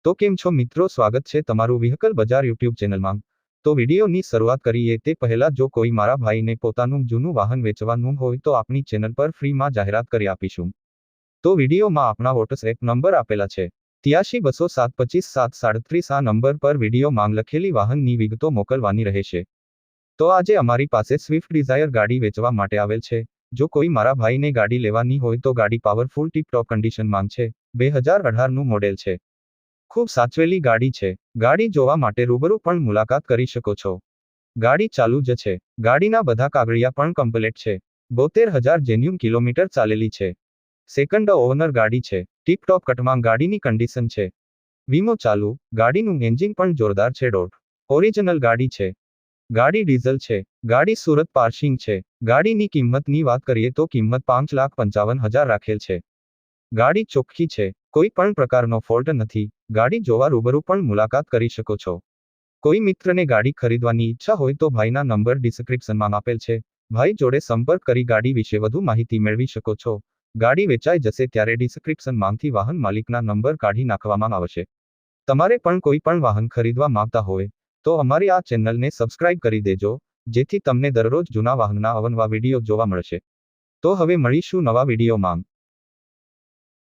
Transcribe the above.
તો કેમ છો મિત્રો, સ્વાગત છે તમારું વ્હીકલ બજાર યુટ્યુબ ચેનલમાં। તો વિડીયોની શરૂઆત કરીએ તે પહેલા જો કોઈ મારા ભાઈને પોતાનું જૂનું વાહન વેચવાનું હોય તો આપણી ચેનલ પર ફ્રીમાં જાહેરાત કરી આપીશું। તો વિડીયોમાં આપણા વોટ્સએપ નંબર આપેલા છે 8320725737 આ નંબર પર વિડીયો માંગ લખેલી વાહનની વિગતો મોકલવાની રહેશે। તો આજે અમારી પાસે સ્વિફ્ટ ડિઝાયર ગાડી વેચવા માટે આવેલ છે। જો કોઈ મારા ભાઈને ગાડી લેવાની હોય તો ગાડી પાવરફુલ ટીપ-ટોપ કન્ડિશનમાં છે। 2018નું મોડેલ છે। ખૂબ સાચવેલી ગાડી છે। ગાડી જોવા માટે રૂબરૂ પણ મુલાકાત કરી શકો છો। ગાડી ચાલુ જ છે। ગાડીના બધા કાગળિયા પણ કમ્પ્લીટ છે। 72,000 જેન્યુન કિલોમીટર ચાલેલી છે। સેકન્ડ ઓનર ગાડી છે। ટીપ-ટોપ કટમાં ગાડીની કન્ડિશન છે। વીમો ચાલુ, ગાડીનું એન્જિન પણ જોરદાર છે। ઓરિજિનલ ગાડી છે। ગાડી ડીઝલ છે। ગાડી સુરત પાર્સિંગ છે। ગાડીની કિંમતની વાત કરીએ તો કિંમત 5,55,000 રાખેલ છે। ગાડી ચોખ્ખી છે। કોઈ પણ પ્રકારનો ફોલ્ટ નથી। ગાડી જોવા રૂબરૂ પણ મુલાકાત કરી શકો છો। કોઈ મિત્રને ગાડી ખરીદવાની ઈચ્છા હોય તો ભાઈના નંબર ડિસ્ક્રિપ્શનમાં આપેલ છે। ભાઈ જોડે સંપર્ક કરી ગાડી વિશે વધુ માહિતી મેળવી શકો છો। ગાડી વેચાઈ જશે ત્યારે ડિસ્ક્રિપ્શનમાંથી વાહન માલિકના નંબર કાઢી નાખવામાં આવશે। તમારે પણ કોઈ પણ વાહન ખરીદવા માંગતા હોય તો અમારી આ ચેનલને સબસ્ક્રાઇબ કરી દેજો, જેથી તમને દરરોજ જૂના વાહનના અવનવા વિડીયો જોવા મળશે। તો હવે મળીશું નવા વિડીયોમાં।